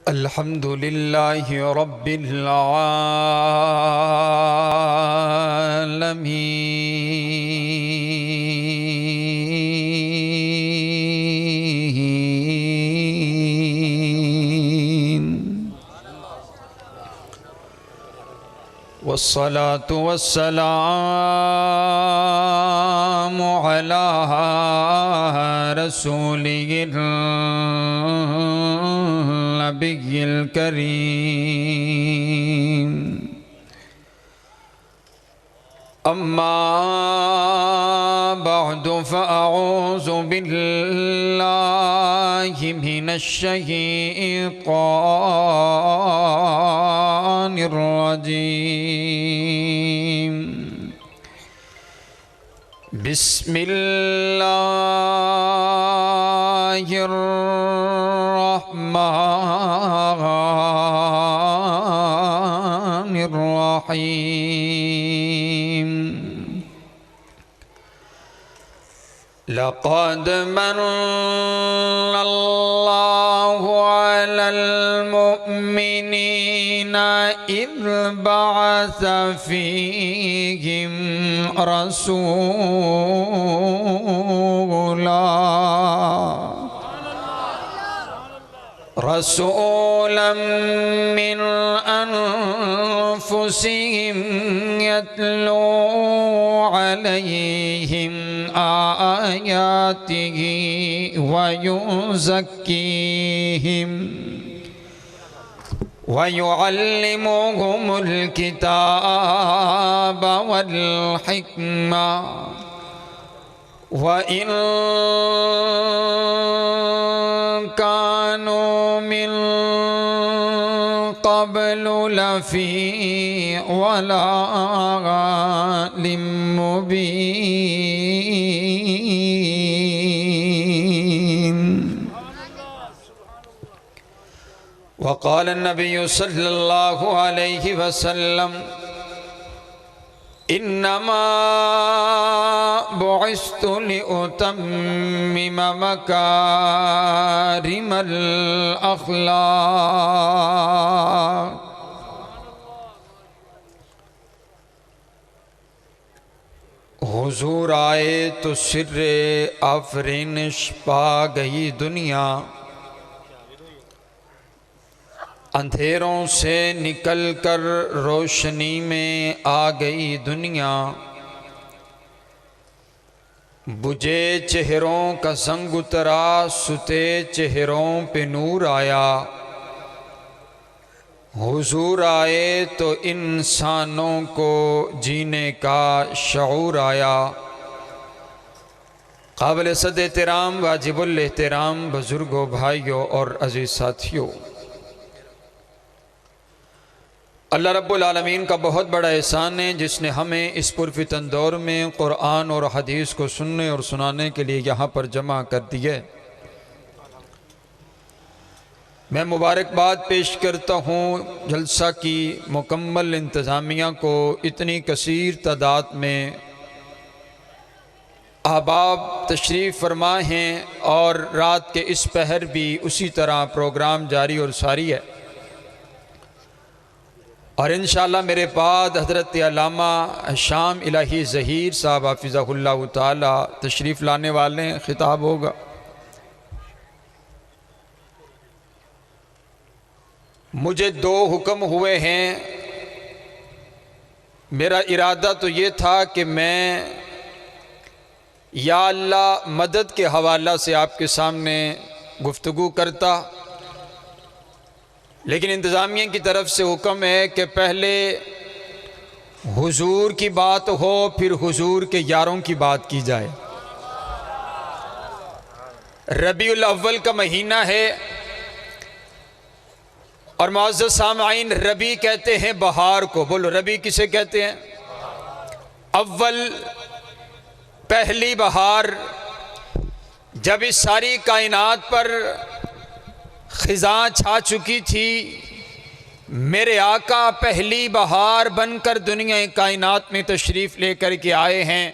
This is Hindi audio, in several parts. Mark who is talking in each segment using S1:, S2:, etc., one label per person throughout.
S1: अल्हम्दुलिल्लाहि रब्बिल आलमीन वस्सलातु वस्सलामु अला रसूलिल नबिय्यिल करीम अम्मा बअदु फ़अऊज़ु बिल्लाहि मिनश शैतानिर रजीम बिस्मिल्लाहिर रहमानिर रहीम लक़द मन्नल्लाहु अलल मुअ्मिनीना इज़ बअस फ़ीहिम रसूलन मिन अनफुसिहिम यत्लू अलैहिम आयातिही व युज़क्कीहिम व युअल्लिमुहुमुल किताब वल हिक्मा व इन कानू मिन क़ब्लु लफ़ी ज़लालिम मुबीन वक़ाल नबिय्यु सल्लल्लाहु अलैहि वसल्लम इन्नमा बुइस्तु लिउतम्मिम मकारिमल अख़लाक़। हुजूर आए तो सिर्रे आफरीनिश पा गई दुनिया, अंधेरों से निकलकर रोशनी में आ गई दुनिया। बुझे चेहरों का संग उतरा, सुते चेहरों पे नूर आया। हुजूर आए तो इंसानों को जीने का शऊर आया। काबिल सद एहतराम वाजिबुल एहतराम बुजुर्गों, भाइयों और अजीज साथियों, अल्लाह रब्बुल आलमीन का बहुत बड़ा एहसान है जिसने हमें इस पुरफितन दौर में क़ुरआन और हदीस को सुनने और सुनाने के लिए यहाँ पर जमा कर दिया। मैं मुबारकबाद पेश करता हूँ जलसा की मुकम्मल इंतज़ामिया को। इतनी कसीर तादाद में अहबाब तशरीफ़ फरमा हैं और रात के इस पहर भी उसी तरह प्रोग्राम जारी और सारी है। और इंशाअल्लाह मेरे बाद हज़रत अल्लामा शाम इलाही ज़हीर साहब हाफ़िज़हुल्लाह ताला तशरीफ़ लाने वाले हैं, ख़िताब होगा। मुझे दो हुक्म हुए हैं। मेरा इरादा तो ये था कि मैं या अल्लाह मदद के हवाला से आपके सामने गुफ्तगू करता, लेकिन इंतज़ामिया की तरफ से हुक्म है कि पहले हुजूर की बात हो, फिर हुजूर के यारों की बात की जाए। रबीउल अव्वल का महीना है और मुअज़्ज़ज़ सामईन, रबी कहते हैं बहार को। बोलो, रबी किसे कहते हैं? अव्वल, पहली बहार। जब इस सारी कायनात पर ख़िज़ां छा चुकी थी, मेरे आका पहली बहार बनकर दुनिया कायनात में तशरीफ़ लेकर के आए हैं।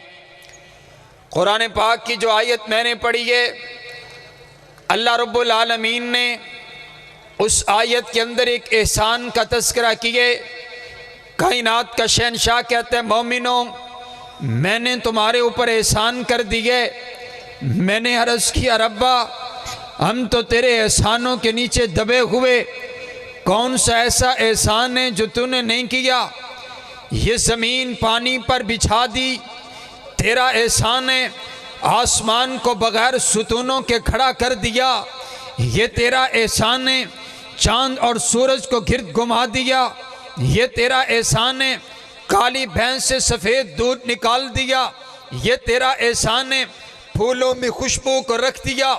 S1: कुरान पाक की जो आयत मैंने पढ़ी है, अल्लाह रब्बुल आलमीन ने उस आयत के अंदर एक एहसान का तस्करा किए। कायनात का शहंशाह कहते हैं, मोमिनों मैंने तुम्हारे ऊपर एहसान कर दिए। मैंने अर्ज़ किया, रब्बा हम तो तेरे एहसानों के नीचे दबे हुए, कौन सा ऐसा एहसान है जो तूने नहीं किया? ये ज़मीन पानी पर बिछा दी, तेरा एहसान है। आसमान को बगैर सुतूनों के खड़ा कर दिया, ये तेरा एहसान है। चांद और सूरज को गिर्द घुमा दिया, ये तेरा एहसान है। काली भैंस से सफ़ेद दूध निकाल दिया, ये तेरा एहसान है। फूलों में खुशबू को रख दिया,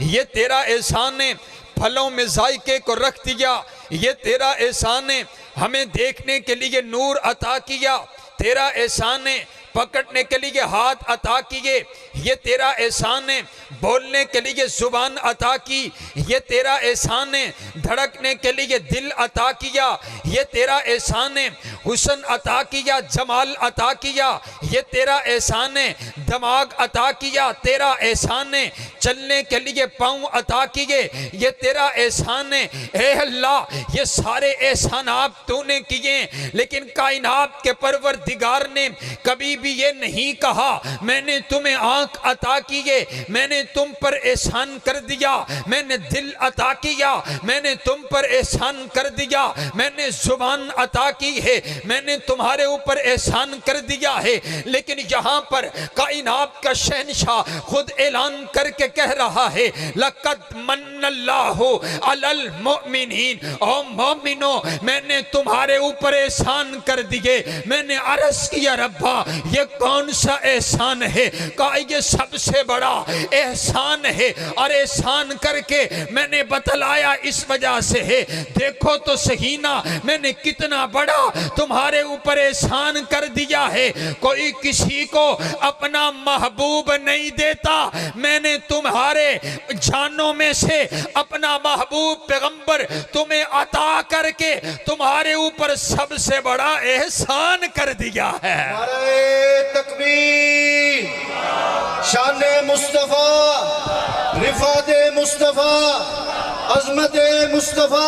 S1: ये तेरा एहसान है। फलों में जायके को रख दिया, ये तेरा एहसान है। हमें देखने के लिए नूर अता किया, तेरा एहसान है। पकड़ने के लिए हाथ अता किए, ये तेरा एहसान है। बोलने के लिए जुबान अता की, ये तेरा एहसान है। धड़कने के लिए दिल अता किया, ये तेरा एहसान है। हुस्न अता किया, जमाल अता किया, ये तेरा एहसान है। दिमाग अता किया, तेरा एहसान है। चलने के लिए पाँव अता किए, ये तेरा एहसान है। ए अल्लाह, ये सारे एहसान आप तूने किए, लेकिन कायनात के परवरदिगार ने कभी भी ये नहीं कहा मैंने तुम्हें आंख अता किए, मैंने तुम पर एहसान कर दिया, मैंने दिल अता किया, मैंने तुम पर एहसान कर दिया, मैंने जुबान अता की है, मैंने तुम्हारे ऊपर एहसान कर दिया है। लेकिन यहाँ पर कायनात का शहंशाह खुद ऐलान करके कह रहा है, लक़द मन्नल्लाहु अलल मोमिनीन, ओ मोमिनो मैंने तुम्हारे ऊपर एहसान कर दिए। मैंने अर्ज़ किया, रब्बा ये कौन सा एहसान है? कहा ये सबसे बड़ा एहसान है, और एहसान करके मैंने बतलाया इस वजह से है, देखो तो सही ना मैंने कितना बड़ा तुम्हारे ऊपर एहसान कर दिया है। कोई किसी को अपना महबूब नहीं देता, मैंने तुम्हारे जानों में से अपना महबूब पैगंबर तुम्हें अता करके तुम्हारे ऊपर सबसे बड़ा एहसान कर दिया है।
S2: तकबीर, शान मुस्तफा, रिफात मुस्तफा, अजमत मुस्तफा,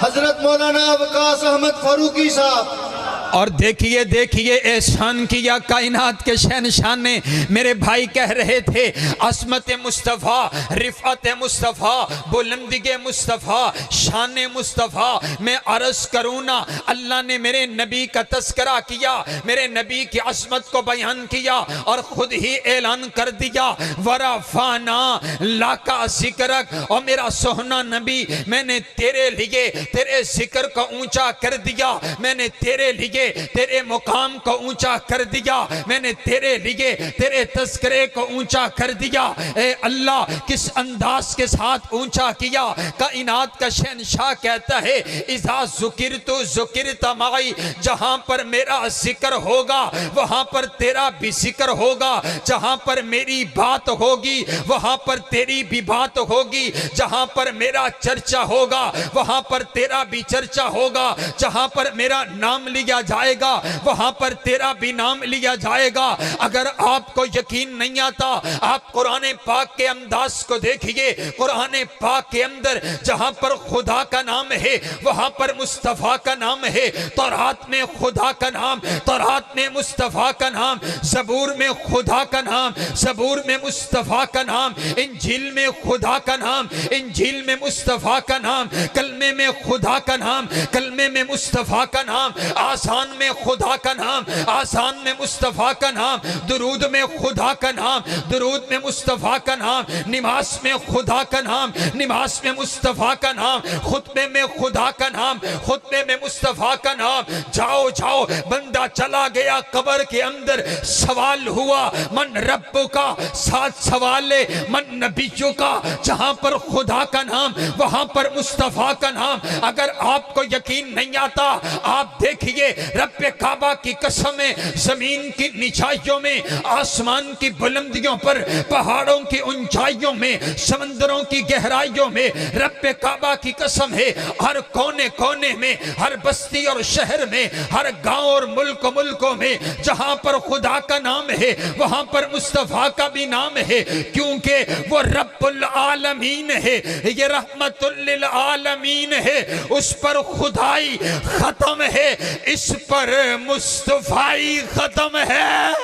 S2: हजरत मौलाना वकास अहमद फारूकी साहब।
S1: और देखिए देखिए एहसान किया कायनात के शहंशाह ने। मेरे भाई कह रहे थे, असमत मुस्तफ़ा, रिफ़त मुस्तफ़ा, बुलंदी मुस्तफ़ा, शान मुस्तफ़ा। मैं अर्ज़ करूँ ना, अल्लाह ने मेरे नबी का तस्करा किया, मेरे नबी की असमत को बयान किया और ख़ुद ही ऐलान कर दिया, वरफ़ाना लाका ज़िक्रक, और मेरा सोहना नबी मैंने तेरे लिए तेरे ज़िक्र को ऊंचा कर दिया, मैंने तेरे लिए तेरे मुकाम को ऊंचा कर दिया, मैंने तेरे लिए तेरे तस्करे को ऊंचा कर दिया। ए अल्लाह, किस अंदाज के साथ ऊंचा किया। कायनात का शहंशाह कहता है, इज़ा ज़ुकिरतु ज़ुकिरत माई, जहां पर मेरा जिक्र होगा वहां पर तेरा भी जिक्र होगा, जहां पर मेरी बात होगी वहां पर तेरी भी बात होगी, जहां पर मेरा चर्चा होगा वहां पर तेरा भी चर्चा होगा, जहां पर मेरा नाम लिया जाएगा वहां पर तेरा भी नाम लिया जाएगा। अगर आपको यकीन नहीं आता, आप कुरान पाक के अंदाज को देखिए। कुरान पाक के अंदर जहां पर खुदा का नाम है वहां पर मुस्तफा का नाम है। तौरात में खुदा का नाम, तौरात में मुस्तफा का नाम, ज़बूर में खुदा का नाम, ज़बूर में मुस्तफा का नाम, इंजील में खुदा का नाम, इंजील में मुस्तफा का नाम, कलमे में खुदा का नाम, कलमे में मुस्तफा का नाम, आसान में खुदा का नाम, आसान में मुस्तफा का नाम, दुरूद में खुदा का नाम, दुरूद में मुस्तफा का नाम, नमाज में खुदा का नाम, नमाज में मुस्तफा का नाम, खुतबे में खुदा का नाम, खुतबे में मुस्तफा का नाम। जाओ जाओ, बंदा चला गया कब्र के अंदर, सवाल हुआ मन रब्बु का, 7 सवाल मन नबियों का। जहां पर खुदा का नाम वहां पर मुस्तफा का नाम। अगर आपको यकीन नहीं आता, आप देखिए रब काबा की कसम है, जमीन की निचाइयों में, आसमान की बुलंदियों पर, पहाड़ों की ऊंचाइयों में, समंदरों की गहराइयों में, रब काबा की कसम है, हर कोने कोने में, हर बस्ती और शहर में, हर गांव और मुल्कों में जहां पर खुदा का नाम है वहां पर मुस्तफा का भी नाम है, क्योंकि वो रब्बुल आलमीन है, ये रहमतुल लिल आलमीन है। उस पर खुदाई खत्म है, इस पर मुस्तफाई खत्म है।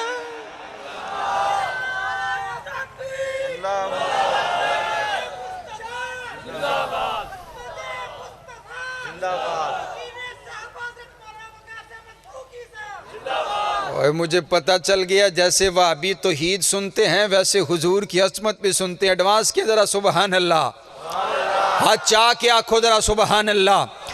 S1: और मुझे पता चल गया जैसे वह अभी तौहीद सुनते हैं वैसे हुजूर की अज़मत भी सुनते हैं। एडवांस के जरा सुबहान अल्लाह, हाथ चाह के आखो जरा सुबहान अल्लाह।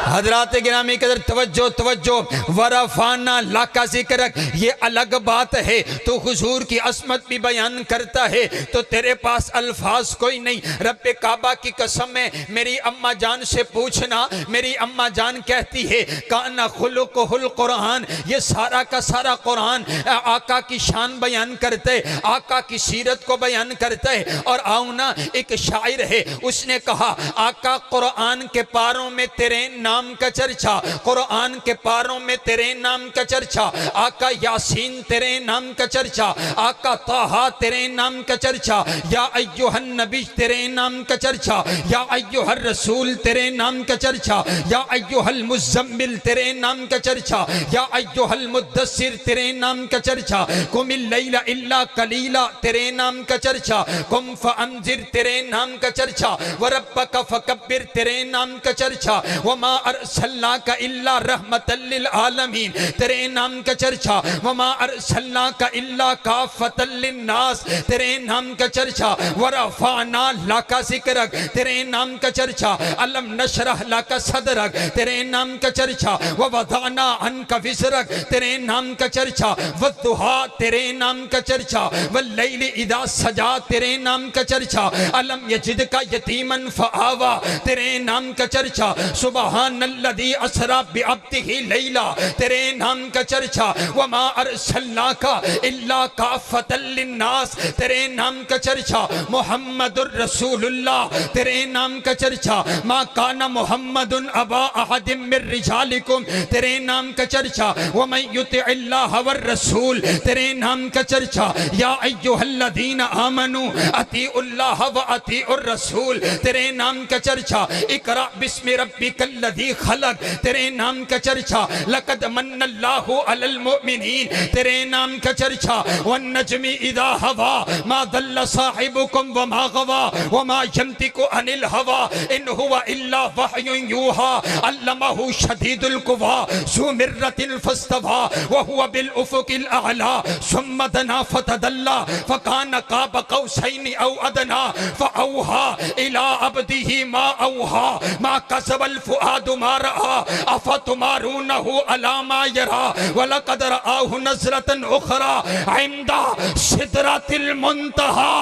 S1: हजरात गिरामी कदर तवज्जो तवज्जो, वरफाना लाका जिक्र, ये अलग बात है। तो हुजूर की अस्मत भी बयान करता है तो तेरे पास अल्फाज कोई नहीं। रब्बे काबा की कसम है, मेरी अम्मा जान से पूछना, मेरी अम्मा जान कहती है काना खुलुकुहुल कुरान, ये सारा का सारा कुरान आका की शान बयान करते, आका की सीरत को बयान करता है। और आओ ना, एक शायर है, उसने कहा आका कुरान के पारों में तेरे नाम का चर्चा, कुरान के पारों में तेरे नाम का चर्चा, आका यासीन तेरे नाम का चर्चा, आका ताहा तेरे नाम का चर्चा, या अय्युहन नबी तेरे नाम का चर्चा, या अय्युहर रसूल तेरे नाम का चर्चा, या अय्युहल मुज़म्मिल तेरे नाम का चर्चा, या अय्युहल मुद्दस्सिर तेरे नाम का चर्चा, कुमिल लैला इल्ला कलीला तेरे नाम का चर्चा, कुम फअंजिर तेरे नाम का चर्चा, व रब्बका फकब्बिर तेरे नाम का चर्चा, वमा अरसलनाका इल्ला रहमतल लिल आलमीन तेरे नाम का चर्चा, वमा अरसलनाका इल्ला काफतल लिन्नास तेरे नाम का चर्चा, वरफाना लाका जिक्रक तेरे नाम का चर्चा, अलम नशरह लाका सदरक तेरे नाम का चर्चा, व वदाना अनका विज़रक तेरे नाम का चर्चा, वद्दुहा तेरे नाम का चर्चा, वल्लैलि इदा सजा तेरे नाम का चर्चा, अलम यजिदका यतीमन फआवा तेरे नाम का चर्चा, सुबहानल्लज़ी असरा बिअब्दिही लैला तेरे नाम का चर्चा, वमा अरसलनाका इल्ला काफतल लिन्नास तेरे नाम का चर्चा, मुहम्मदुर रसूलुल्लाह तेरे नाम का चर्चा, मा काना मुहम्मदुन अबा अहदिम मिर रिजालिकुम तेरे नाम का चर्चा, वमन युतिइल्लाह वर रसूल तेरे नाम का चर्चा, या अय्युहल्लज़ीना आमनू अतीउल्लाह व अतीउर रसूल तेरे नाम का चर्चा, इकरा बिस्मि रब्बिकल्लज़ी खलक तेरे नाम का चर्चा, लक़द मन्नल्लाहु अलल मुमिनीन तेरे नाम का चर्चा, वन नजमी इदा हवा मा दल्ल साहिबुकुम व मा गवा व मा यंतिकु अनिल हवा इन हुवा इल्ला वहयुन यूहा अल्लमहु शदीदुल कुवा ज़ु मिर्रतिल फस्तवा व हुवा बिल उफुकिल अअला सुम्मा दना फतदल्ला फकान काब कौसैनि औ अदना फअौहा इला अब्दिही मा औहा मा कसबल फुआदु मा रआ अफतुमारूनहु अला मा यरा वलक़द रआहु नज़रतन उखरा इंदा सिदरतिल मुंतहा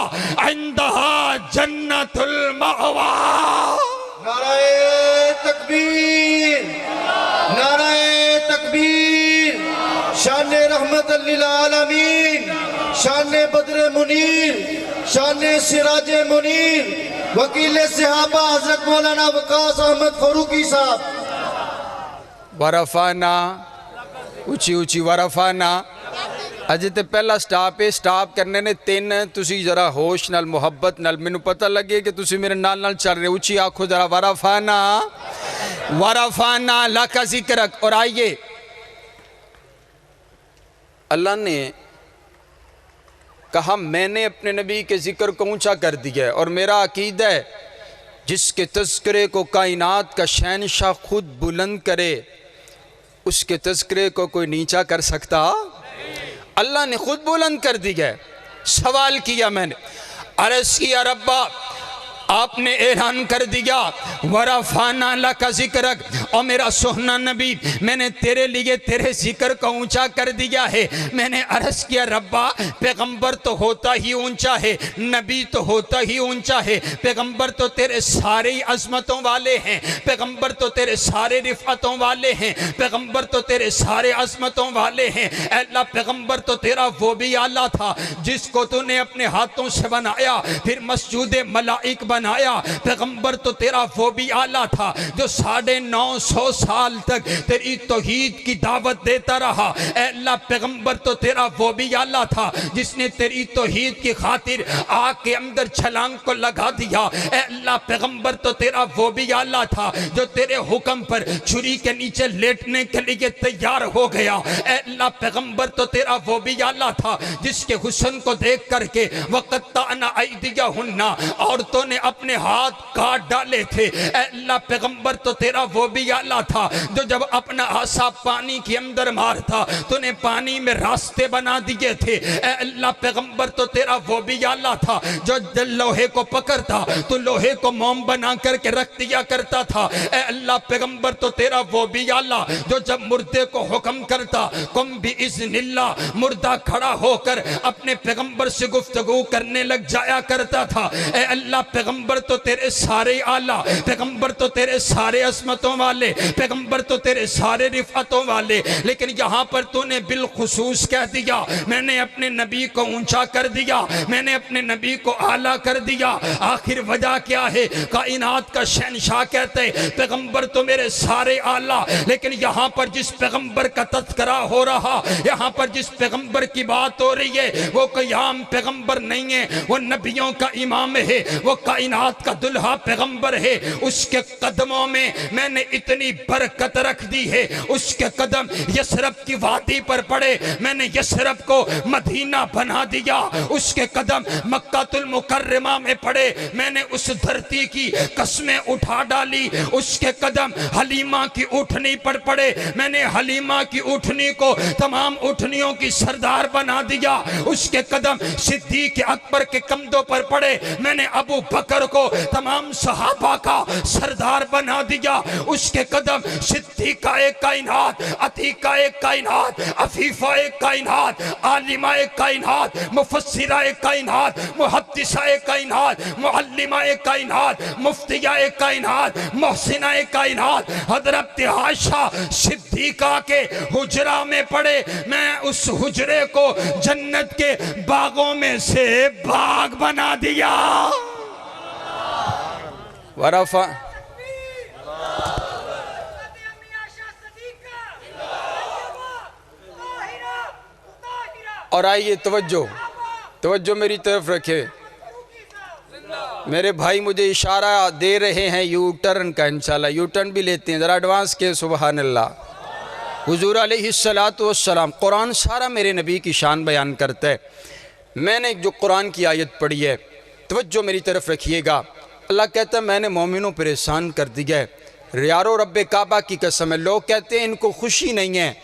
S1: इंदहा जन्नतुल मअवा।
S2: नाराए तकबीर, नाराए तकबीर, शान रहमतल लिल आलमीन, शान बद्र मुनीर, शान सिराज मुनीर, वकील सहाबा हजरत मौलाना वकास अहमद फरूकी साहब।
S1: वरफाना उची उची वरफाना, अजे तो पहला स्टाप है, स्टाप करने ने तीन, तुसी जरा होश नाल मुहब्बत नाल, मैनू पता लगे कि तुसी मेरे नाल नाल चल रहे। उची आखो जरा वरफाना, वरफाना लाका जिक्रक। और आइए, अल्लाह ने कहा मैंने अपने नबी के जिक्र को ऊंचा कर दिया है, और मेरा अकीदा है जिसके तज़किरे को कायनात का शहनशाह खुद बुलंद करे उसके तज़किरे को कोई नीचा कर सकता? अल्लाह ने खुद बुलंद कर दिया है। सवाल किया मैंने, अर्ज़ किया रब्बा आपने ऐलान कर दिया वरफ़ाना लका ज़िक्रक, और मेरा सोहना नबी मैंने तेरे लिए तेरे जिक्र को ऊंचा कर दिया है। मैंने अर्ज़ किया रब्बा पैगंबर तो होता ही ऊंचा है, नबी तो होता ही ऊंचा है, पैगंबर तो तेरे सारे ही अज़मतों वाले हैं, पैगंबर तो तेरे सारे रिफ़अतों वाले हैं, पैगंबर तो तेरे सारे अज़मतों वाले हैं। अल्लाह पैगंबर तो तेरा वो भी आला था जिसको तूने अपने हाथों से बनाया, फिर मस्जूद मलाइक बनाया। पैगंबर तो तेरा वो भी आला था जो 950 साल तक तेरी तौहीद की दावत देता रहा। अल्लाह पैगंबर तो तेरा वो भी आला था जिसने तेरी तौहीद की खातिर आग के अंदर छलांग को लगा दिया। अल्लाह पैगंबर तो तेरा वो भी आला था जो तेरे हुक्म पर छुरी के नीचे लेटने के लिए तैयार हो गया। अल्लाह पैगंबर तो तेरा वो भी आला था जिसके हुस्न को देख करके वक़त्ताना अयदियहुन्ना औरतों ने अपने हाथ काट डाले थे। अल्लाह पैगंबर तो तेरा वो भी आला था जो जब अपना आसा पानी के अंदर मारता तूने पानी में रास्ते बना दिए थे। अल्लाह पैगंबर तो तेरा वो भी आला था जो लोहे को पकड़ता तो लोहे को मोम बना करके रख दिया करता था। अल्लाह पैगंबर तो तेरा वो भी आला जो जब मुर्दे को हुक्म करता कुम भी इज़्निल्लाह, मुर्दा खड़ा होकर अपने पैगंबर से गुफ्तगू करने लग जाया करता था। अल्लाह पैगंबर तो तेरे सारे आला, पैगंबर तो तेरे सारे अज़मतों वाले, पैगंबर तो तेरे सारे रिफ़अतों वाले, लेकिन यहाँ पर तूने बिलखुसूस कह दिया मैंने अपने नबी को ऊंचा कर दिया, मैंने अपने नबी को आला कर दिया। आखिर वजह क्या है? कायनात का शहंशाह कहते हैं पैगंबर तो मेरे सारे आला, लेकिन यहाँ पर जिस पैगंबर का तज़किरा हो रहा, यहाँ पर जिस पैगंबर की बात हो रही है वो कोई आम पैगंबर नहीं है, वो नबियों का इमाम है, वो कायनात का दुल्हा पैगंबर है। उसके कदमों में मैंने इतनी बरकत रख दी है, उसके कदम यसरब की वादी पर पड़े, मैंने यसरब को मदीना बना दिया। उसके कदम मक्कातुल मुकर्रमा में पड़े, मैंने उस धरती की कसमें उठा डाली। उसके कदम हलीमा की उठनी पर पड़े, मैंने हलीमा की उठनी को तमाम उठनियों की सरदार बना दिया। उसके कदम सिद्दीक अकबर के कंधों पर पड़े, मैंने अबू बकर को तमाम सहाबा का सरदार बना दिया। उसके कदम सिद्दीका कायनात, अतीका कायनात, अफीफा कायनात, आलिमा कायनात, मुफस्सिरा कायनात, मुहद्दिसा कायनात, मुअल्लिमा कायनात, मुफ्तिया कायनात, मोहसिना कायनात, हजरत आयशा सिद्दीका के हुजरा में पड़े। मैं उस हुजरे को जन्नत के बागों में से बाग बना दिया। वरफा और आइए तवज्जो मेरी तरफ रखे। मेरे भाई मुझे इशारा दे रहे हैं यू टर्न का, इंशाल्लाह यू टर्न भी लेते हैं, ज़रा एडवांस के सुबहान अल्लाह। हुजूर अलैहिस्सलातु वस्सलाम, कुरान सारा मेरे नबी की शान बयान करता है। मैंने जो कुरान की आयत पढ़ी है तवज्जो मेरी तरफ रखिएगा। अल्लाह कहता है मैंने मोमिनों पर एहसान कर दिया है। यारो रब्बे काबा की कसम है, लोग कहते हैं इनको खुशी नहीं है,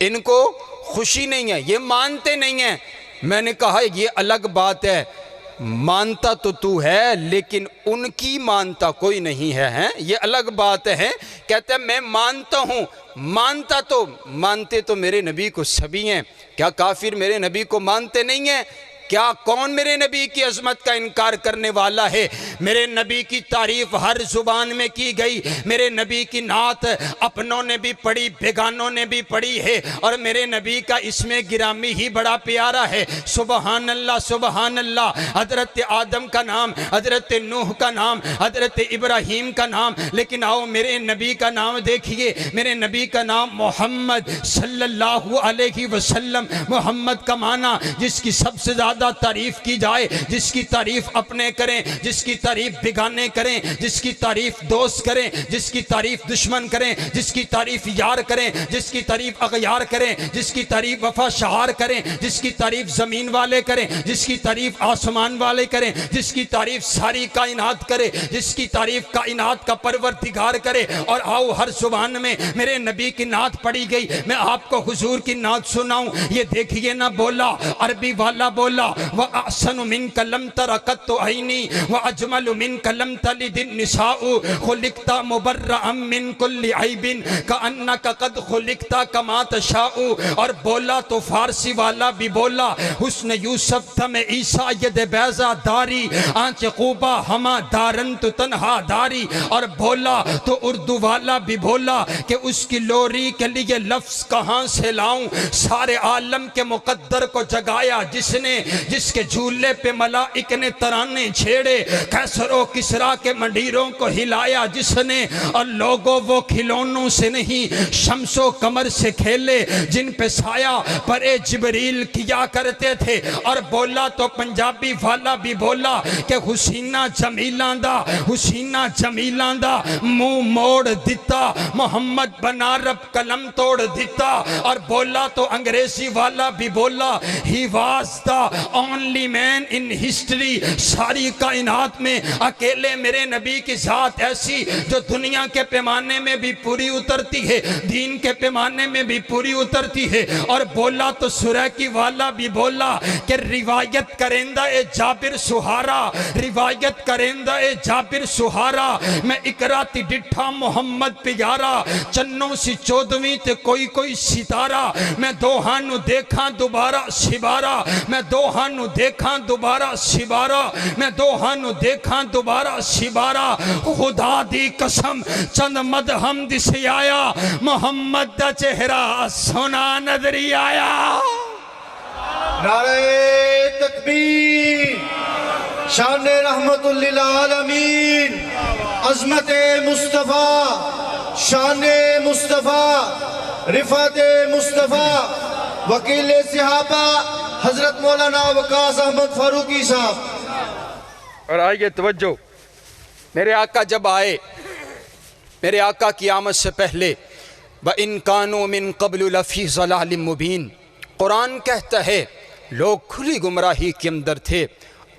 S1: इनको खुशी नहीं है, ये मानते नहीं हैं। मैंने कहा ये अलग बात है, मानता तो तू है लेकिन उनकी मानता कोई नहीं है, हैं? ये अलग बात है। कहते हैं मैं मानता हूँ, मानते तो मेरे नबी को सभी हैं, क्या काफिर मेरे नबी को मानते नहीं हैं? क्या कौन मेरे नबी की अजमत का इनकार करने वाला है? मेरे नबी की तारीफ हर जुबान में की गई, मेरे नबी की नात अपनों ने भी पढ़ी, बेगानों ने भी पढ़ी है, और मेरे नबी का इसमें गिरामी ही बड़ा प्यारा है। सुबहान अल्लाह, सुबहान अल्लाह। हजरत आदम का नाम, हजरत नूह का नाम, हजरत इब्राहीम का नाम, लेकिन आओ मेरे नबी का नाम देखिए। मेरे नबी का नाम मोहम्मद सल्लल्लाहु अलैहि वसल्लम। मोहम्मद का माना जिसकी सबसे ज़्यादा तारीफ की जाए, जिसकी तारीफ अपने करें, जिसकी तारीफ बिगाने करें, जिसकी तारीफ दोस्त करें, जिसकी तारीफ दुश्मन करें, जिसकी तारीफ यार करें, जिसकी तारीफ अगयार करें, जिसकी तारीफ वफा शहार करें, जिसकी तारीफ ज़मीन वाले करें, जिसकी तारीफ आसमान वाले करें, जिसकी तारीफ सारी कायनात करे, जिसकी तारीफ कायनात का परवरदिगार करे। और आओ हर जुबान में मेरे नबी की नात पढ़ी गई। मैं आपको हुजूर की नात सुनाऊं, ये देखिए ना, बोला अरबी वाला बोला तरा व अहसनु मिनका लम तरा कत्तु ऐनी व अजमलु मिनका लम तलिदिन निसाउ खुलिकता मुबर्रअम मिन कुल्ली ऐबिन कअन्नका कद खुलिकता कमा तशाउ। और बोला तो फारसी वाला भी बोला, हुस्न यूसुफ तम ईसा यद बैजा दारी आंच खूबा हमा दारन तो तन्हा दारी। और बोला तो उर्दू वाला भी बोला कि उसकी लोरी के लिए लफ्ज कहाँ से लाऊं, सारे आलम के मुकद्दर को जगाया जिसने, जिसके झूले पे मलाइक ने तराने छेड़े, कैसरो किसरा के मंडीरों को हिलाया जिसने। और लोगों वो खिलौनों से नहीं शम्सो कमर से खेले जिन पे साया परे जिबरील किया करते थे। और बोला तो पंजाबी वाला भी बोला कि हुसीना जमीला दा, हुसीना जमीला दा मुंह मोड़ दिता, मोहम्मद बना रब कलम तोड़ दिता। और बोला तो अंग्रेजी वाला भी बोला, he was the only man in history, सारी कायनात में अकेले मेरे नबी की जात ऐसी जो दुनिया के पैमाने में भी पूरी उतरती है, दीन के पैमाने में भी पूरी उतरती है। और बोला तो सुरैकी वाला भी बोला कि रिवायत करेंदा ए जाबिर सुहारा, रिवायत करेंदा ए जाबिर सुहारा, मैं इकराती डिठा मोहम्मद प्यारा, चन्नों सी 14वीं ते कोई कोई सितारा, मैं दोहानू देखा दोबारा सिबारा, मैं दोहानू देखा दोबारा सिबारा, मैं दोहानू देखा दोबारा सिबारा। खुदा दी कसम चंद मदहम दिसे आया, मोहम्मद दा चेहरा सोना नजरी आया।
S2: नारे तकबीर, शान रहमतुल लिल आलमीन, अज़मत मुस्तफ़ा, शान मुस्तफ़ा, रिफ़त मुस्तफ़ा, वकील सहाबा हजरत मौलाना वकास अहमद फारूकी साहब।
S1: और आइए तवज्जो, मेरे आका जब आए, मेरे आका की आमद से पहले व इन कानू मिन क़ब्लु लफ़ी ज़लालिम मुबीन, कुरान कहता है लोग खुली गुमराही के अंदर थे।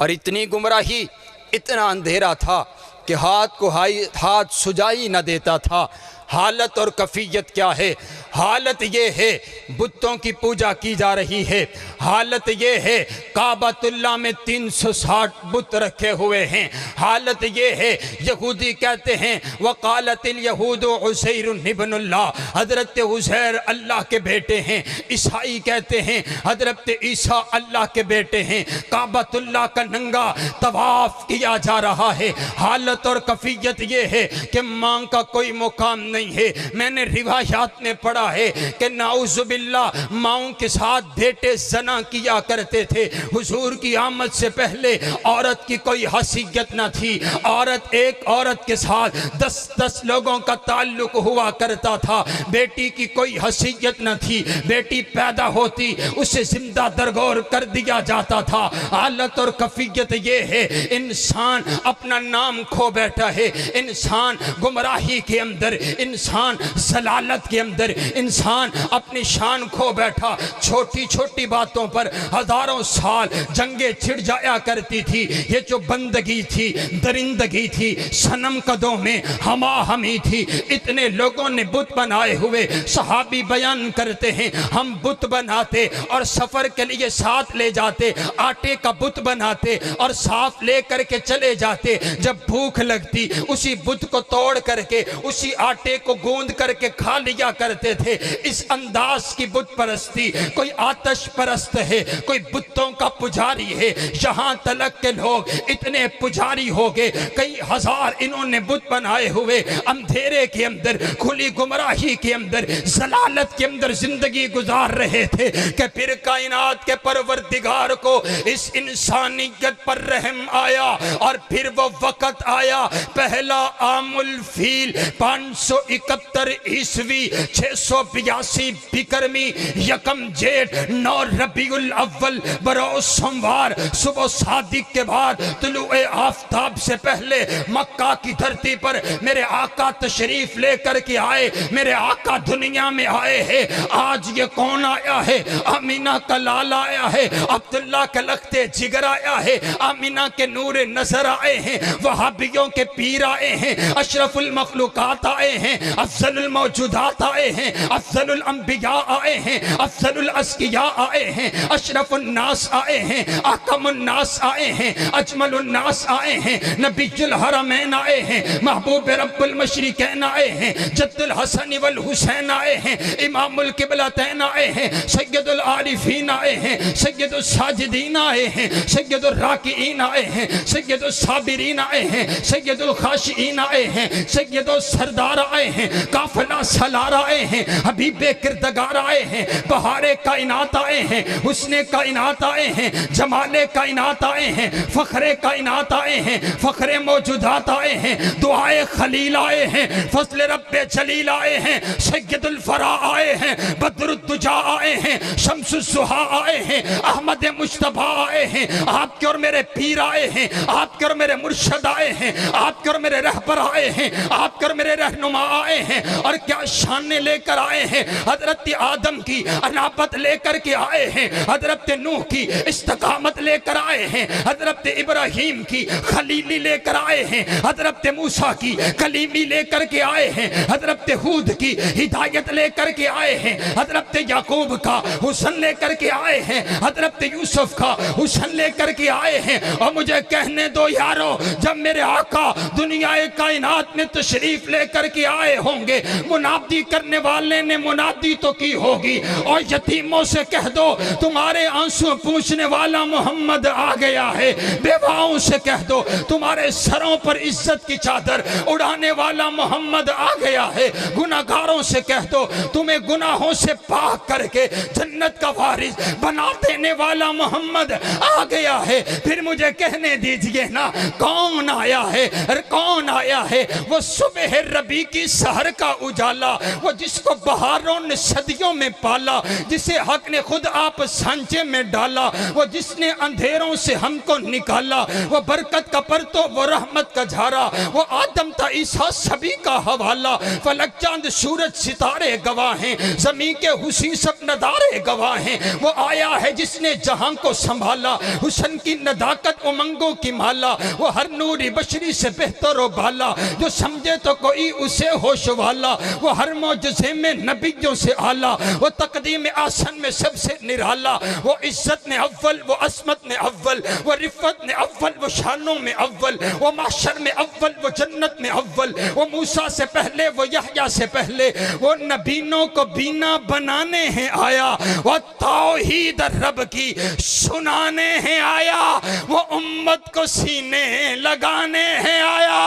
S1: और इतनी गुमराही, इतना अंधेरा था कि हाथ को हाथ सुजाई न देता था। हालत और कफ़ियत क्या है? हालत ये है बुतों की पूजा की जा रही है, हालत ये है काबतुल्लाह में 360 बुत रखे हुए हैं, हालत ये है यहूदी कहते हैं वकालतिल यहूदु उज़ैर इब्नुल्लाह, हज़रत उज़ैर अल्लाह के बेटे हैं। ईसाई कहते हैं हज़रत ईसा अल्लाह के बेटे हैं। काबतुल्लाह का नंगा तवाफ़ किया जा रहा है। हालत और कफ़ियत ये है कि माँ का कोई मुकाम नहीं है। मैंने रिवायात में पढ़ा है कि नाउज़ुबिल्लाह माओं के साथ बेटे जना किया करते थे। हुजूर की आमद से पहले औरत की कोई हैसियत न थी। औरत एक औरत के साथ 10-10 लोगों का ताल्लुक हुआ करता था। बेटी की कोई हैसियत न थी। बेटी पैदा होती उसे जिंदा दरगोर कर दिया जाता था। हालत और कफ़ियत ये है, इंसान अपना नाम खो बैठा है, इंसान गुमराही के अंदर, इंसान जलालत के अंदर, इंसान अपनी शान खो बैठा। छोटी छोटी बातों पर हजारों साल जंगें छिड़ जाया करती थी। ये जो बंदगी थी, दरिंदगी थी, सनम कदों में हमा हमी थी। इतने लोगों ने बुत बनाए हुए, सहाबी बयान करते हैं हम बुत बनाते और सफर के लिए साथ ले जाते, आटे का बुत बनाते और साथ ले करके चले जाते। जब भूख लगती उसी बुत को तोड़ करके उसी आटे को गूंद करके खा लिया करते थे। इस अंदाज की बुत परस्ती, कोई आतश परस्त है, कोई बुतों का पुजारी है। यहाँ तलक के लोग इतने पुजारी हो गए, कई हजार इन्होंने बुत बनाए हुए अंधेरे के अंदर, खुली गुमराही के अंदर, जलालत के अंदर जिंदगी गुजार रहे थे कि फिर कायनात के परवरदिगार को इस इंसानियत पर रहम आया। और फिर वो वक़्त आया, पहला आमुल फील 571 ईस्वी 682 बिकरमी यकम जेठ 9 रबीउल अव्वल बरोज सोमवार सुबह सादिक के बाद तुलुए आफताब से पहले मक्का की धरती पर मेरे आका तशरीफ लेकर के आए। मेरे आका दुनिया में आए हैं। आज ये कौन आया है? अमीना का लाला आया है, अब्दुल्ला के लखते जिगर आया है, अमीना के नूर नजर आए हैं, वहाबियों के पीर आए हैं, अशरफुल मखलूकात आए हैं, हैं, अफजलुल मौजूदात आए हैं, अफजलुल अंबिया आए हैं, अफजलुल अस्किया आए हैं, अशरफुन नास आए हैं, अकमुन नास आए हैं, अजमलुन नास आए हैं, नबीजुल हरमैन आए हैं, महबूब रब्बुल मशरिकैन आए हैं, जद्दुल हसन वल हुसैन आए हैं, इमामुल किबलतैन आए हैं, सैयदुल आरिफीन आए हैं, सैयदुल साजिदीन आए हैं, सैयदुल राकिईन आए हैं, सैयदुल साबिरीन आए हैं, सैयदुल खाशिईन आए हैं, सैयदुल सरदार आए हैं, काफिला सलार आए हैं, हबीबे किरदगार आए हैं, बहारे कायनात आए हैं, हुस्ने कायनात आए हैं, जमाले कायनात आए हैं, फखरे कायनात आए हैं, फखरे मौजूदात आए हैं, दुआए खलील आए हैं, फजल रब्बे जलील आए हैं, सैयदुल फरा आए हैं, बदरुद्दुजा आए हैं, शम्सुस्सुहा आए हैं, अहमद मुश्तबा आए हैं, आपके और मेरे पीर आए हैं, आपके और मेरे मुर्शद आए हैं, आपके और मेरे रहबर आए हैं, आपके और मेरे रहनुमा आए हैं। और क्या शान लेकर आए हैं, हजरत आदम की अनाबत लेकर के आए हैं, हजरत नूह की इस्तकामत लेकर आए हैं, हजरत इब्राहीम की खलीली लेकर आए हैं, हजरत मूसा की कलीमी लेकर के आए हैं, हजरत हूद की हिदायत लेकर के आए हैं, हजरत याकूब का हुस्न लेकर के आए हैं, हजरत यूसुफ का हुस्न लेकर के आए हैं। और मुझे कहने दो यारो, जब मेरे आका दुनिया कायनात में तशरीफ लेकर के आए होंगे, मुनादी करने वाले ने मुनादी तो की होगी, और यतीमों से कह दो तुम्हारे आंसू पूछने वाला मोहम्मद आ गया है, बेवाओं से कह दो तुम्हारे सरों पर इज्जत की चादर उड़ाने वाला मोहम्मद आ गया है, गुनाहगारों से कह दो तुम्हें गुनाहों से पाक करके जन्नत का वारिस बना देने वाला मोहम्मद आ गया है। फिर मुझे कहने दीजिए ना, कौन आया है, कौन आया है? वो सुबह रबी की सहर का उजाला, वो जिसको बहारों ने सदियों में पाला, जिसे हक ने खुद आप सांचे में डाला, वो जिसने अंधेरों से हमको निकाला, वो बरकत का परतो, वो रहमत का झारा, वो आदम था ईसा सभी का हवाला, फलक चांद सूरज सितारे गवाह हैं, जमीन के हुसी सब नदारे गवाह हैं। वो आया है जिसने जहां को संभाला, हुस्न की नदाकत उमंगों की माला, वो हर नूरी बशरी से बेहतर व बाला, जो समझे तो कोई उसे होश वाला, वो हर मौजज़े में नबियों से आला, वो तकदीम आसन में सबसे निराला, वो इज्जत में अव्वल, वो असमत में अव्वल, वो रिफ़त में अव्वल, वो शानों में अव्वल, वो माशर में अव्वल, वो जन्नत में अव्वल, वो मूसा से पहले, वो यहया से पहले, वो नबीनों को बीना बनाने हैं आया, वो तौहीद रब की सुनाने हैं आया, वो उम्मत को सीने लगाने हैं आया।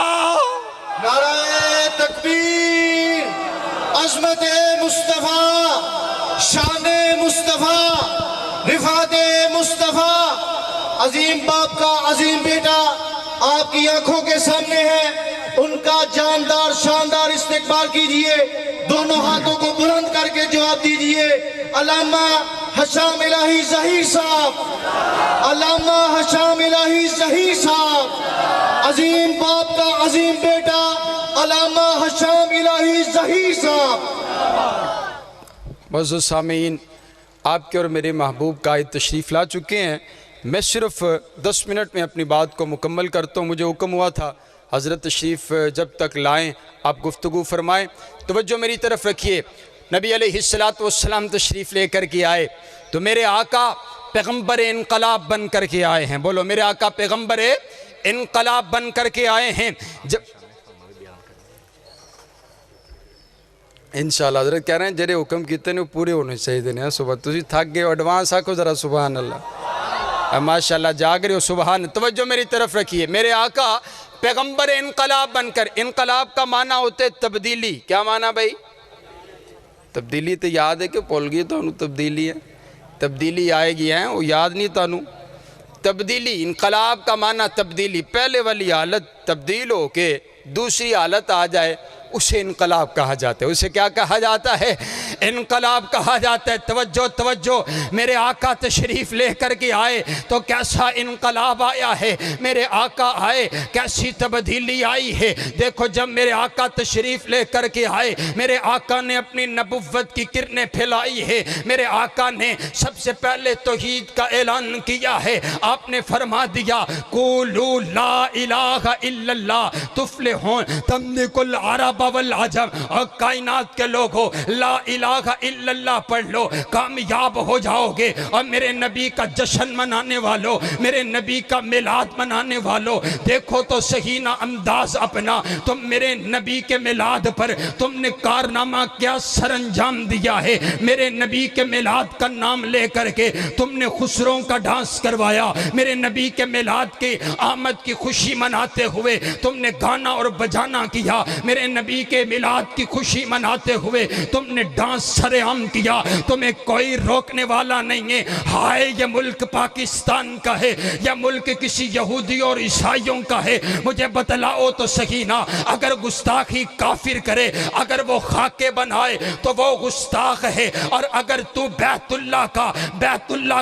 S2: नाराए तकबीर, अज़मत मुस्तफ़ा, शान मुस्तफ़ा, रिफ़ात मुस्तफ़ा। अजीम बाप का अजीम बेटा आपकी आंखों के सामने है, उनका जानदार शानदार इस्तेकबाल कीजिए, दोनों हाथों को बुलंद करके जवाब दीजिए। अल्लामा हशाम इलाही ज़हीर साहब, अल्लामा हशाम इलाही ज़हीर साहब, अजीम बाप का अजीम बेटा अल्लामा हशाम इलाही ज़हीर साहब।
S1: मौजूद सामीन, आपके और मेरे महबूब का तशरीफ़ ला चुके हैं। मैं सिर्फ 10 मिनट में अपनी बात को मुकम्मल करता हूँ। मुझे हुक्म हुआ था हज़रत तशरीफ़ जब तक लाएँ आप गुफ्तगू फरमाएँ। तवज्जो मेरी तरफ रखिए। नबी अलैहिस्सलातु वस्सलाम तशरीफ़ लेकर के आए तो मेरे आका पैगम्बर इनकलाब बन कर के आए हैं। बोलो, मेरे आका पैगम्बर इनकलाब बन कर के आए हैं। जब इंशाअल्लाह हज़रत कह रहे हैं जेरे हुक्म किए ने पूरे होने चाहिए ने। सुबह तुम थक गए, एडवांस आखो ज़रा सुबहान अल्लाह, माशाअल्लाह जाग रहे हो, सुबहान। तवज्जो मेरी तरफ रखिए। मेरे आका पैगम्बर इनकलाब बनकर, इनकलाब का माना होता है तब्दीली। क्या माना भाई? तब्दीली तो याद है कि भुल गई तो तब्दीली है, तब्दीली आएगी है वो याद नहीं तानू। तब्दीली, इनकलाब का माना तब्दीली, पहले वाली हालत तब्दील हो के दूसरी हालत आ जाए उसे इनकलाब कहा जाता है। उसे क्या कहा जाता है? इनकलाब कहा जाता है। तवज्जो तवज्जो, मेरे आका तशरीफ़ लेकर के आए तो कैसा इनकलाब आया है, मेरे आका आए कैसी तब्दीली आई है। देखो जब मेरे आका तशरीफ़ लेकर के आए, मेरे आका ने अपनी नबुव्वत की किरणें फैलाई है। मेरे आका ने सबसे पहले तौहीद का ऐलान किया है। आपने फरमा दिया कुलू ला इलाहा इल्लल्लाह तुफ्लिहून तमलिकुल अरब वल अजम, और कायनात के लोगों ला इलाहा इल्लल्लाह पढ़ लो, कामयाब हो जाओगे। और मेरे नबी का जश्न मनाने वालों, मेरे नबी का मिलाद मनाने वालों, देखो तो सही ना अंदाज अपना। तुम मेरे नबी के मिलाद पर तुमने कारनामा क्या सरंजाम दिया है। मेरे नबी के मिलाद का नाम लेकर के तुमने खुसरों का डांस करवाया। मेरे नबी के मिलाद की आमद की खुशी मनाते हुए तुमने गाना और बजाना किया। मेरे नबी के मिलाद की खुशी मनाते हुए तुमने डांस सरेआम किया। तुम्हें कोई रोकने वाला नहीं है। हाय ये मुल्क पाकिस्तान का है या मुल्क किसी यहूदी और ईसाइयों का है, मुझे बतलाओ तो सही ना। अगर गुस्ताखी काफिर करे, अगर वो खाके बनाए तो वो गुस्ताख है, और अगर तू बैतुल्लाह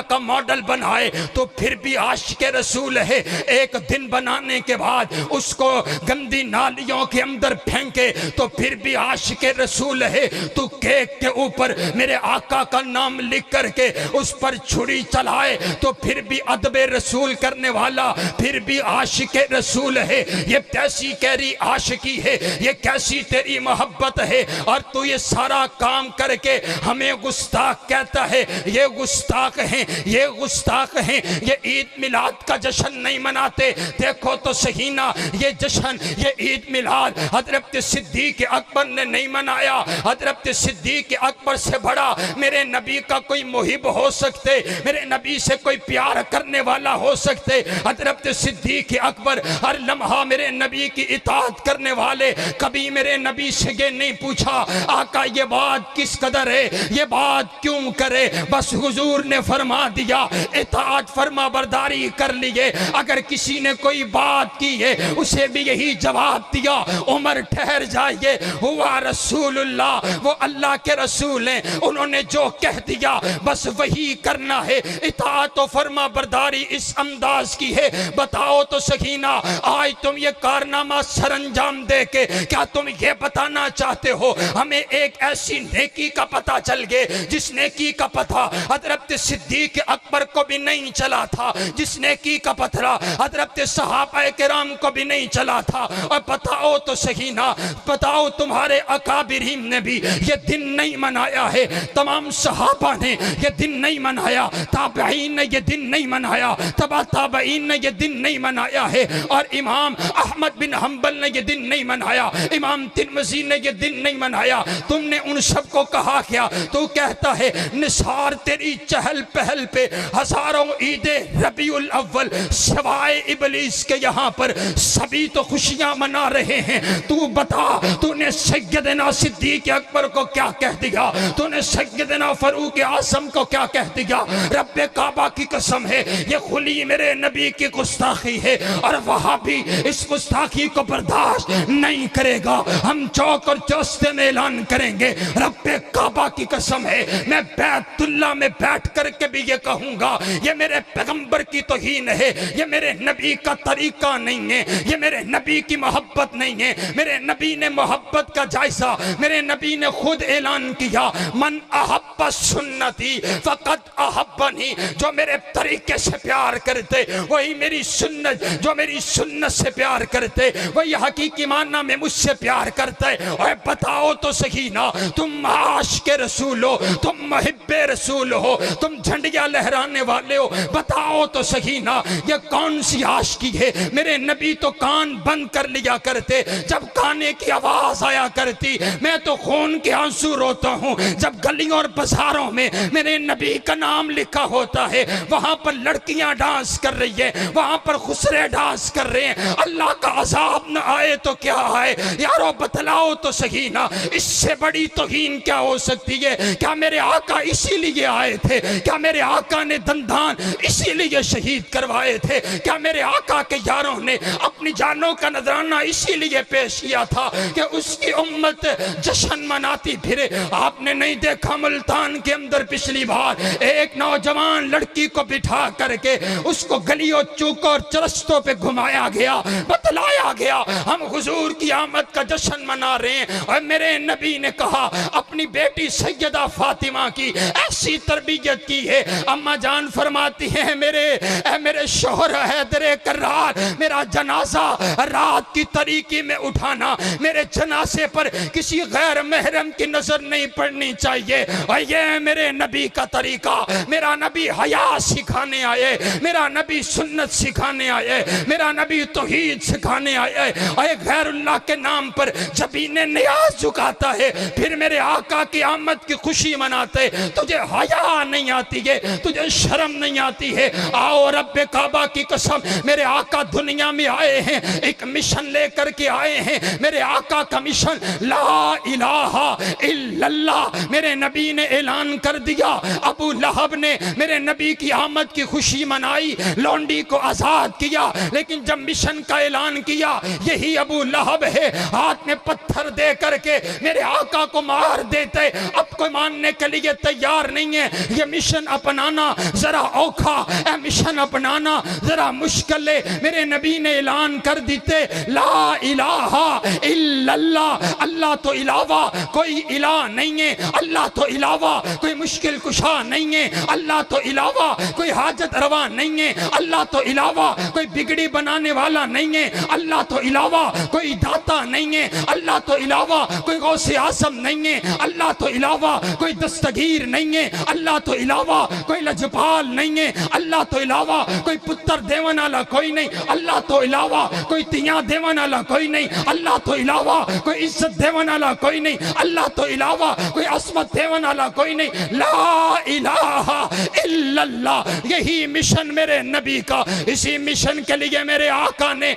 S1: का मॉडल बनाए तो फिर भी आशिक़े रसूल है। एक दिन बनाने के बाद उसको गंदी नालियों के अंदर फेंके तो फिर भी आशिक़े रसूल है। तू केक के ऊपर मेरे आका का नाम लिख करके उस पर छुरी चलाए तो फिर भी अदबे रसूल करने वाला फिर भी आशिक़े रसूल है। ये कैसी कैरी आशिकी है, ये कैसी तेरी मोहब्बत है, और तू ये सारा काम करके हमें गुस्ताख कहता है। ये गुस्ताख हैं, ये गुस्ताख हैं, ये ईद मिलाद का जश्न नहीं मनाते। देखो तो सही ना, ये जश्न, ये ईद मिलाद हजरत सिद्दीक़ अकबर ने नहीं मनाया। हजरत सिद्दीक़ अकबर से बड़ा मेरे नबी का कोई मुहिब हो सकते, मेरे नबी से कोई प्यार करने वाला हो सकते। हजरत सिद्दीक़ अकबर हर लम्हा मेरे नबी की इताअत करने वाले, कभी मेरे नबी से ये नहीं पूछा आका ये बात किस कदर है, ये बात क्यों करे। बस हुजूर ने फरमा दिया, इताअत फरमा बरदारी कर लिए। अगर किसी ने कोई बात की है उसे भी यही जवाब दिया, उमर ठहर जाइए, हुआ रसूलुल्लाह, वो अल्लाह के रसूल हैं, उन्होंने जो कह दिया बस वही करना है। इताअत और फरमा बरदारी इस अंदाज की है। बताओ तो सही ना, आज तुम ये कारनामा सरंजाम दे के क्या तुम ये बताना चाहते हो हमें एक ऐसी नेकी का पता चल गया जिस नेकी का पता हजरत सिद्दीक़ अकबर को भी नहीं चला था, जिस नेकी का पता हजरत सहाबा किराम को भी नहीं चला था। और बताओ तो सही ना, बताओ तुम्हारे अकाबिरीन ने भी ये दिन नहीं मनाया है, तमाम सहाबा ने ये दिन नहीं मनाया, ताबईन ने ये दिन नहीं मनाया, तबा ताबईन ने ये दिन नहीं मनाया है, और इमाम अहमद बिन हम्बल ने ये दिन नहीं मनाया, इमाम तिरमिज़ी ने ये दिन नहीं मनाया। तुमने उन सबको कहा क्या? तू कहता है निसार तेरी चहल पहल पे हजारों ईदे रबीउल अव्वल सिवाय इबलीस के यहाँ पर सभी तो खुशियां मना रहे हैं। तू बता, तूने सैयदना सिद्दीक़ अकबर को क्या कह दिया, तूने सैयदना फारूक आज़म को क्या कह दिया? रब्बे काबा की कसम है ये खुली मेरे नबी की गुस्ताखी है, और वहां भी इस गुस्ताखी को बर्दाश्त नहीं करेगा। हम चौक और चौस्ते में ऐलान करेंगे, रब्बे काबा की कसम है मैं बैतुल्लाह में बैठ करके भी ये कहूंगा ये मेरे पैगंबर की तौहीन है, ये मेरे नबी का तरीका नहीं है, ये मेरे नबी की मोहब्बत नहीं है। मेरे नबी ने मोहब्बत का जायजा, मेरे नबी ने खुद ऐलान किया, मन अहब्बा सुन्नती फकत अहब्बनी, जो मेरे तरीके से प्यार करते वही मेरी सुन्नत, जो मेरी सुन्नत से प्यार करते वही हकीकी माना में मुझसे प्यार करते। और बताओ तो सही ना, तुम आशिक़े रसूल हो, तुम मुहिब्बे रसूल हो, तुम झंडियां लहराने वाले हो, बताओ तो सही ना ये कौन सी आशिकी है? मेरे नबी तो कान बंद कर लिया करते जब गाने की आवाज आया करती। मैं तो खून के आंसू रोता हूँ जब गलियों और बाजारों में मेरे नबी का नाम लिखा होता है, वहां पर लड़कियां डांस कर रही है, वहां पर खुसरे डांस कर रहे हैं। अल्लाह का अजाब न आए तो क्या आए? यारो बतलाओ तो सही ना, इससे बड़ी तौहीन क्या हो सकती है? क्या मेरे आका इसीलिए आए थे? क्या मेरे आका ने दंदान इसीलिए शहीद करवाए थे? क्या मेरे आका के यारों ने अपनी जानों का नजराना इसीलिए पेश किया था कि उसकी उम्मत जश्न मनाती फिरे? आपने नहीं देखा मुल्तान के अंदर पिछली बार एक नौजवान लड़की को बिठा करके उसको गलियों चौकों और चरस्तों पे घुमाया गया, बतलाया गया हम हुजूर की आमद का जश्न मना रहे हैं। और मेरे नबी ने कहा अपनी बेटी सैयदा फातिमा की ऐसी तरबियत की है। अम्मा जान फरमाती है मेरे शोहर हैदर कर्रार मेरा जनाजा रात की तरीके में उठाना, मेरे जनाजे पर किसी गैर महरम की नजर नहीं पड़नी चाहिए। और ये मेरे नबी का तरीका, मेरा नबी हया सिखाने आए, मेरा नबी सुन्नत सिखाने आए, मेरा नबी तौहीद सिखाने आए। और गैरुल्लाह के नाम पर जब इन्हें नियाज झुकाता है फिर मेरे आका की आमद की खुशी मनाते, तुझे हया नहीं आती है, तुझे शर्म नहीं आती है। आओ रब्बे काबा की कसम, मेरे आका दुनिया में आए हैं, एक मिशन लेकर के आए हैं। मेरे आका का मिशन ला इलाहा इल्लल्लाह। मेरे नबी ने ऐलान कर दिया, अबू लहब ने मेरे नबी की आमद की खुशी मनाई, लौंडी को आजाद किया, लेकिन जब मिशन का ऐलान किया यही अबू लहब है हाथ में पत्थर दे करके मेरे आका को मार देते। अब कोई मानने के लिए तैयार नहीं है। ये मिशन अपनाना जरा औखा है, मिशन अपनाना जरा मुश्किल है। मेरे नबी ने ऐलान कर देते ला इलाहा इल्लल्लाह, अल्लाह तो इलावा कोई इला नहीं है, अल्लाह तो इलावा कोई मुश्किल कुशा नहीं है, अल्लाह तो इलावा कोई हाजत रवा नहीं है, अल्लाह तो इलावा कोई बिगड़ी बनाने वाला नहीं है, अल्लाह तो इलावा कोई दाता नहीं है, अल्लाह तो इलावा कोई गौसे आसम नहीं है, अल्लाह तो इलावा कोई दस्तगीर नहीं है, अल्लाह तो इलावा कोई लजपाल नहीं है, अल्लाह तो इलावा कोई पुत्र देवन वाला कोई नहीं, अल्लाह तो इलावा कोई तिया देवन वाला कोई नहीं, अल्लाह तो इलावा कोई इज्जत देवन वाला कोई नहीं, अल्लाह तो इलावा कोई असमत देवन वाला कोई नहीं। ला इलाहा इल्लल्लाह, यही मिशन मेरे नबी का। इसी मिशन के लिए मेरे आका ने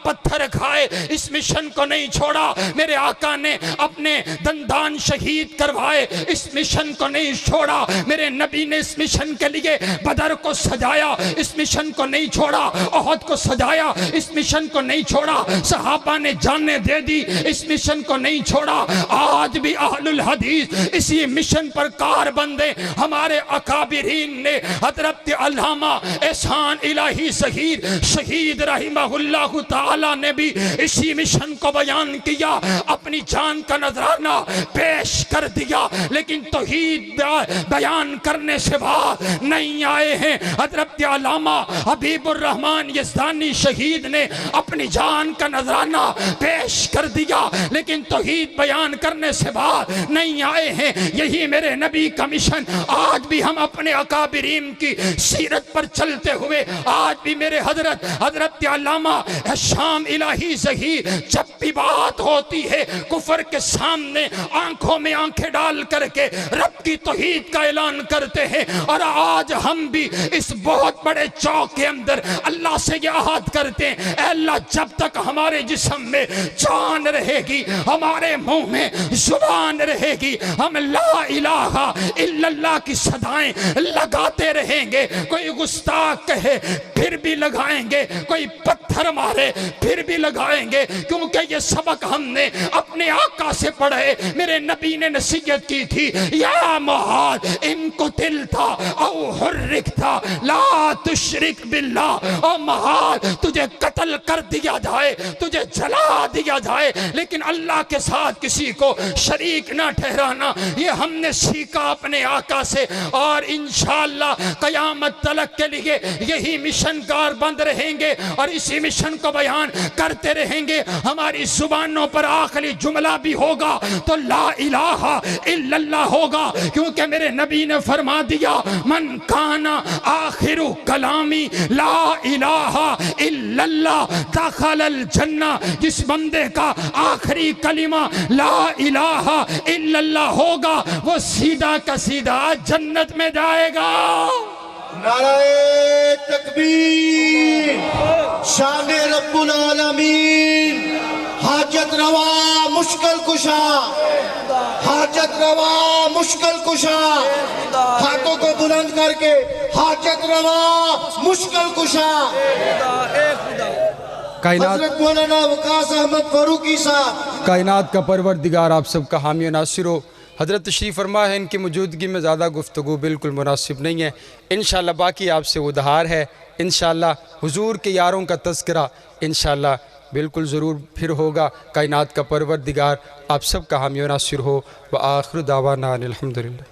S1: पत्थर खाए, इस मिशन को नहीं छोड़ा। मेरे आका ने अपने दंदान शहीद करवाए, इस मिशन को नहीं छोड़ा। मेरे नबी ने इस मिशन के लिए बदर को सजाया, इस मिशन को नहीं छोड़ा। ओहद को सजाया, इस मिशन को नहीं छोड़ा। सहाबा ने जाने दे दी, इस मिशन को नहीं छोड़ा। आज भी अहलुल हदीस इसी मिशन पर कार बंदे। हमारे अकाबिरीन ने हजरत अल्लामा एहसान इलाही शहीद रहिमहुल्लाह ताला ने भी इसी मिशन को बयान किया, अपनी जान का नजराना पेश कर दिया, लेकिन तौहीद बयान करने से बात नहीं आए हैं। हजरत अल्लामा हबीबुर रहमान यज़दानी शहीद ने अपनी जान का नजराना पेश कर दिया, लेकिन तौहीद बयान करने से बात नहीं आए हैं। यही मेरे नबी का मिशन। आज भी हम अपने अकाबिरीन की सीरत पर चलते हुए आज भी मेरे हजरत अल्लामा शाम इलाही ज़हीर जब भी बात होती है कुफर के सामने आंखों में आंखें डाल करके रब की तौहीद का ऐलान करते हैं। और आज हम भी इस बहुत बड़े चौक के अंदर अल्लाह से ये आहद करते हैं, अल्लाह जब तक हमारे जिस्म में जान रहेगी, हमारे मुंह में जुबान रहेगी, हम ला इलाहा इल्लल्लाह की सदाएं लगाते रहेंगे। कोई गुस्ताख कहे फिर भी लगाएंगे, कोई पत्थर मारे फिर भी लगाएंगे, क्योंकि ये सबक हमने अपने आका से पढ़े। मेरे नबी ने नसीहत की थी, या मुआद इनको दिल था औ हुर्रिक था ला तुशरिक बिल्लाह। ओ मुआद तुझे कत्ल कर दिया जाए, तुझे जला दिया जाए, लेकिन अल्लाह के साथ किसी को शरीक ना ठहराना। ये हमने सीखा अपने आका से, और इंशाअल्लाह कयामत तलक के लिए यही मिशन कार बंद रहेंगे और इसी मिशन को बयान करते रहेंगे। हमारी जुबानों पर आखिरी जुमला भी होगा तो ला इलाहा इल्लल्लाह होगा, क्योंकि मेरे नबी ने फरमा दिया, मन काना आखिरु कलामी ला इलाहा इल्लल्लाह दखलल जन्ना। जिस बंदे का आखिरी कलिमा ला इलाहा इल्लल्लाह होगा वो सीधा का सीधा जन्नत में जाएगा।
S2: नाराए तकबीर, शान रब्बुल आलमीन, हाजत रवा मुश्किल कुशा, हाजत रवा मुश्किल कुशा। हाथों को बुलंद करके हाजत रवा मुश्किल कुशा। हज़रत मौलाना वकास अहमद फारूकी साहब,
S1: कायनात का परवरदिगार आप सबका हामी नासिर हो।
S3: हज़रत तशरीफ़ फरमा है, इनकी मौजूदगी में ज़्यादा गुफ्तगू बिल्कुल मुनासिब नहीं है। इंशाअल्लाह बाकी आपसे उधार है, इंशाअल्लाह हुजूर के यारों का तज़किरा इंशाअल्लाह बिल्कुल ज़रूर फिर होगा। कायनात का परवरदिगार आप सब का हामी व नासिर हो। व आखिर दावाना अनिल हम्दुलिल्लाह।